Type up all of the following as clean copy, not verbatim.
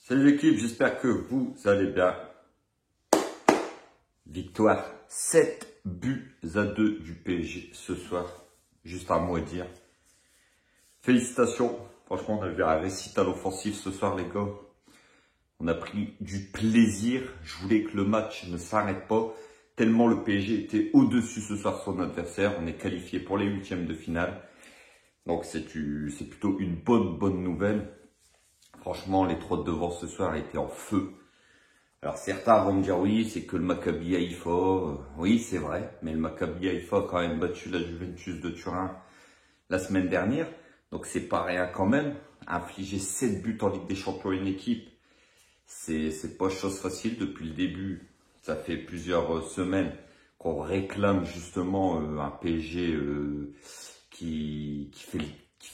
Salut l'équipe, j'espère que vous allez bien. Victoire 7-2 du PSG ce soir. Juste un mot à dire. Félicitations. Franchement, on a vu un récital offensif ce soir les gars. On a pris du plaisir. Je voulais que le match ne s'arrête pas. Tellement le PSG était au-dessus ce soir de son adversaire. On est qualifié pour les huitièmes de finale. Donc c'est plutôt une bonne nouvelle. Franchement, les trois de devant ce soir étaient en feu. Alors certains vont me dire oui, c'est que le Maccabi Haïfa. Oui, c'est vrai, mais le Maccabi Haïfa a quand même battu la Juventus de Turin la semaine dernière. Donc c'est pas rien quand même. Infliger 7 buts en Ligue des Champions à une équipe, c'est pas chose facile depuis le début. Ça fait plusieurs semaines qu'on réclame justement un PSG qui fait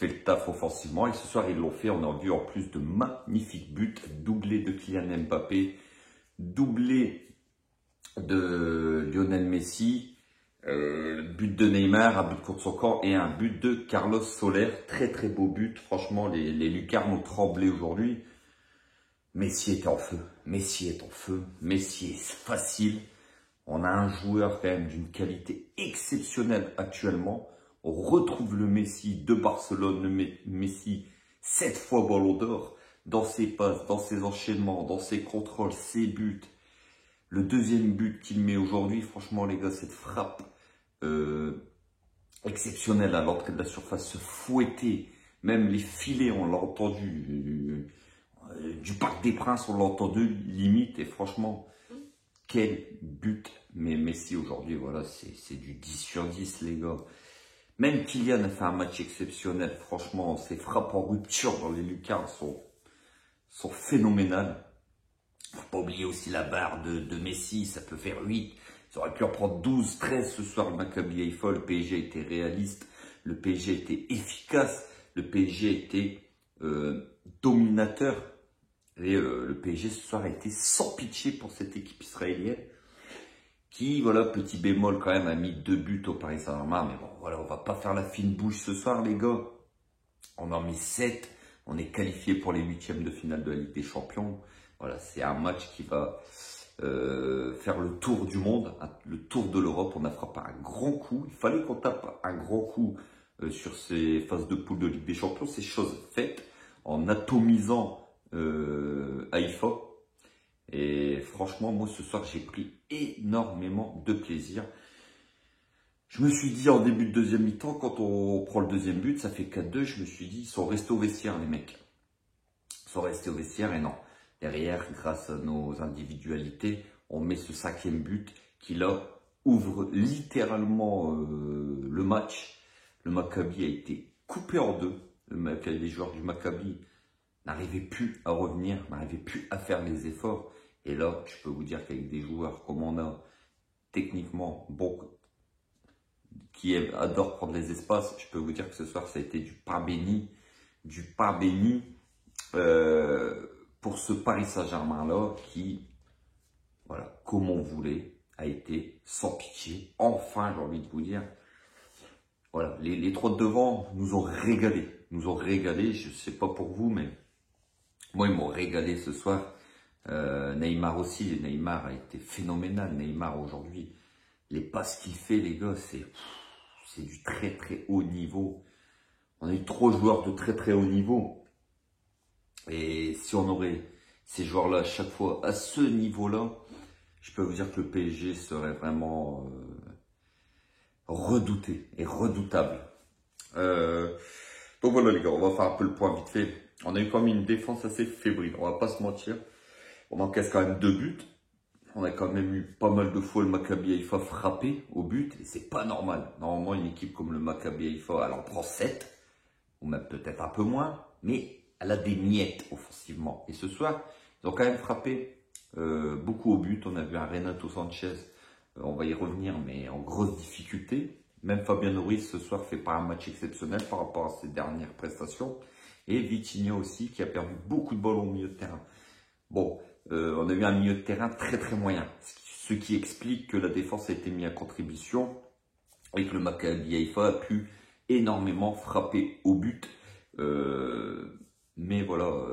le taf offensivement. Et ce soir, ils l'ont fait. On a vu en plus de magnifiques buts. Doublé de Kylian Mbappé, doublé de Lionel Messi, but de Neymar, un but contre son camp et un but de Carlos Soler. Très beau but. Franchement, les lucarnes ont tremblé aujourd'hui. Messi est en feu. Messi est en feu. Messi est facile. On a un joueur quand même d'une qualité exceptionnelle actuellement. On retrouve le Messi de Barcelone, le Messi 7 fois Ballon d'Or, dans ses passes, dans ses enchaînements, dans ses contrôles, ses buts. Le deuxième but qu'il met aujourd'hui, franchement les gars, cette frappe exceptionnelle à l'entrée de la surface, se fouetter, même les filets, on l'a entendu, du Parc des Princes, on l'a entendu limite, et franchement, quel but. Mais Messi aujourd'hui, voilà, c'est du 10 sur 10 les gars. Même Kylian a fait un match exceptionnel. Franchement, ses frappes en rupture dans les lucarnes sont phénoménales. Faut pas oublier aussi la barre de Messi, ça peut faire 8. Ça aurait pu en prendre 12, 13 ce soir le Maccabi Haïfa. Le PSG était réaliste, le PSG était efficace, le PSG était dominateur. Et le PSG ce soir a été sans pitié pour cette équipe israélienne. Qui, voilà, petit bémol quand même, a mis 2 buts au Paris Saint-Germain. Mais bon, voilà, on va pas faire la fine bouche ce soir, les gars. On en met 7. On est qualifié pour les huitièmes de finale de la Ligue des Champions. Voilà, c'est un match qui va faire le tour du monde, le tour de l'Europe. On a frappé un grand coup. Il fallait qu'on tape un grand coup sur ces phases de poule de Ligue des Champions. C'est chose faite en atomisant Haïfa. Et franchement, moi, ce soir, j'ai pris énormément de plaisir. Je me suis dit, en début de deuxième mi-temps, quand on prend le deuxième but, ça fait 4-2, je me suis dit, ils sont restés au vestiaire, les mecs. Ils sont restés au vestiaire, et non. Derrière, grâce à nos individualités, on met ce 5e but qui, là, ouvre littéralement le match. Le Maccabi a été coupé en deux. Les joueurs du Maccabi n'arrivaient plus à revenir, n'arrivaient plus à faire les efforts. Et là, je peux vous dire qu'avec des joueurs comme on a, techniquement, bon, qui adorent prendre les espaces, je peux vous dire que ce soir, ça a été du pain béni pour ce Paris Saint-Germain-là qui, voilà, comme on voulait, a été sans pitié. Enfin, j'ai envie de vous dire, voilà, les trois de devant nous ont régalé. Je ne sais pas pour vous, mais moi, ils m'ont régalé ce soir. Neymar aussi, Neymar a été phénoménal. Neymar aujourd'hui, les passes qu'il fait, les gars, c'est du très haut niveau. On a eu 3 joueurs de très haut niveau. Et si on aurait ces joueurs-là à chaque fois à ce niveau-là, je peux vous dire que le PSG serait vraiment redouté et redoutable. Donc voilà les gars, on va faire un peu le point vite fait. On a eu quand même une défense assez fébrile, on va pas se mentir. On encaisse quand même 2 buts. On a quand même eu pas mal de fois le Maccabi Haïfa frappé au but. Et c'est pas normal. Normalement, une équipe comme le Maccabi Haïfa, elle en prend 7. Ou même peut-être un peu moins. Mais elle a des miettes offensivement. Et ce soir, ils ont quand même frappé beaucoup au but. On a vu un Renato Sanchez. On va y revenir, mais en grosse difficulté. Même Fabian Ruiz ce soir fait pas un match exceptionnel par rapport à ses dernières prestations. Et Vitinha aussi qui a perdu beaucoup de ballons au milieu de terrain. Bon, on a eu un milieu de terrain très moyen, ce qui explique que la défense a été mise à contribution et que le Maccabi Haïfa a pu énormément frapper au but. Mais voilà,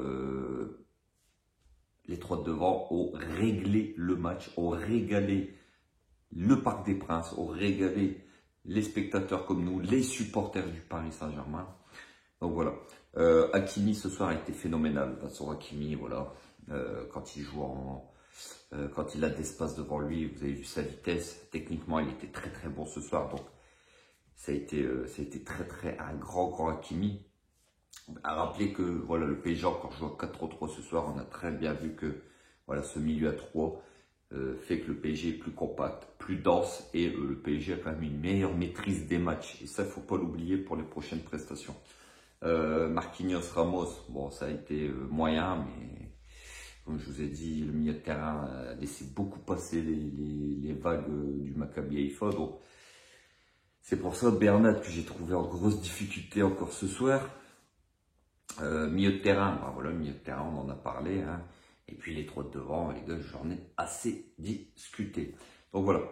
trois de devant ont réglé le match, ont régalé le Parc des Princes, ont régalé les spectateurs comme nous, les supporters du Paris Saint-Germain. Donc voilà, Hakimi ce soir a été phénoménal. De toute façon, Hakimi, voilà, quand il joue quand il a d'espace devant lui, vous avez vu sa vitesse. Techniquement, il était très très bon ce soir. Donc ça a été un grand Hakimi. À rappeler que voilà, le PSG encore joue à 4-3-3 ce soir. On a très bien vu que voilà, ce milieu à 3 fait que le PSG est plus compact, plus dense et le PSG a quand même une meilleure maîtrise des matchs. Et ça, il ne faut pas l'oublier pour les prochaines prestations. Marquinhos, Ramos, bon, ça a été moyen, mais comme je vous ai dit, le milieu de terrain a laissé beaucoup passer les vagues du Maccabi Haïfa. Donc, c'est pour ça Bernat que j'ai trouvé en grosse difficulté encore ce soir. Milieu de terrain, ben voilà, milieu de terrain, on en a parlé, hein. Et puis les trois de devant, les gars, j'en ai assez discuté. Donc voilà,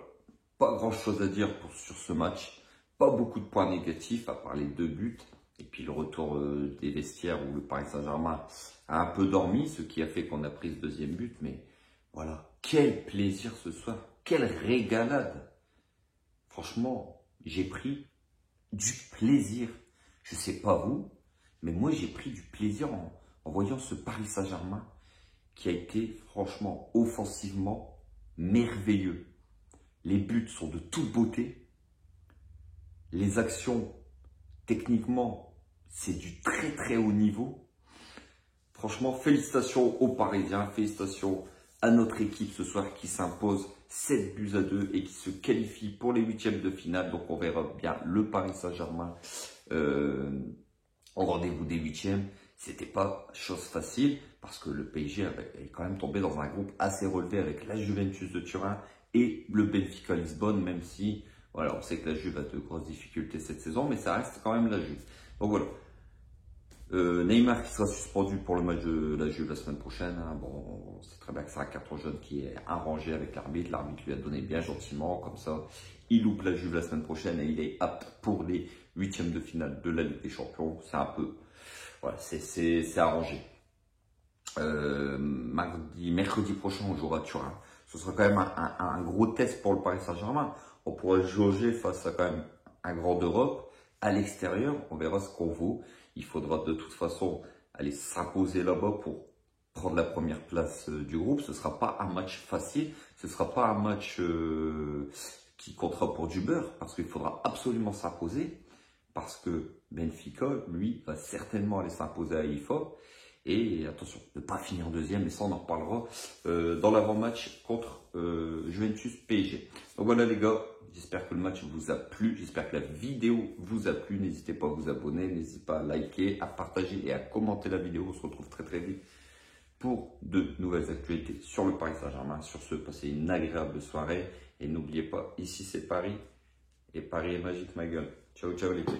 pas grand chose à dire sur ce match. Pas beaucoup de points négatifs, à part les 2 buts. Et puis le retour des vestiaires où le Paris Saint-Germain a un peu dormi, ce qui a fait qu'on a pris ce 2e but. Mais voilà, quel plaisir ce soir, quelle régalade. Franchement, j'ai pris du plaisir. Je sais pas vous, mais moi j'ai pris du plaisir en voyant ce Paris Saint-Germain qui a été franchement offensivement merveilleux. Les buts sont de toute beauté. Les actions, techniquement, c'est du très haut niveau. Franchement, félicitations aux Parisiens, félicitations à notre équipe ce soir qui s'impose 7-2 et qui se qualifie pour les 8e de finale. Donc on verra bien le Paris Saint-Germain au rendez-vous des 8e. C'était pas chose facile parce que le PSG est quand même tombé dans un groupe assez relevé avec la Juventus de Turin et le Benfica Lisbonne, même si voilà, on sait que la Juve a de grosses difficultés cette saison, mais ça reste quand même la Juve. Donc voilà. Neymar qui sera suspendu pour le match de la Juve la semaine prochaine. Hein. Bon, c'est très bien que c'est un carton jaune qui est arrangé avec l'arbitre. L'arbitre lui a donné bien gentiment, comme ça, il loupe la Juve la semaine prochaine et il est apte pour les 8e de finale de la Ligue des Champions. C'est un peu, voilà, c'est arrangé. Mercredi prochain, on jouera à Turin. Ce sera quand même un gros test pour le Paris Saint-Germain. On pourra jauger face à quand même un grand d'Europe. À l'extérieur, on verra ce qu'on vaut. Il faudra de toute façon aller s'imposer là-bas pour prendre la première place du groupe. Ce ne sera pas un match facile. Ce ne sera pas un match qui comptera pour du beurre. Parce qu'il faudra absolument s'imposer. Parce que Benfica, lui, va certainement aller s'imposer à Haïfa. Et attention, ne pas finir 2e, mais ça on en reparlera dans l'avant-match contre Juventus PSG. Donc voilà les gars, j'espère que le match vous a plu, j'espère que la vidéo vous a plu. N'hésitez pas à vous abonner, n'hésitez pas à liker, à partager et à commenter la vidéo. On se retrouve très vite pour de nouvelles actualités sur le Paris Saint-Germain. Sur ce, passez une agréable soirée et n'oubliez pas, ici c'est Paris et Paris est magique ma gueule. Ciao les gars.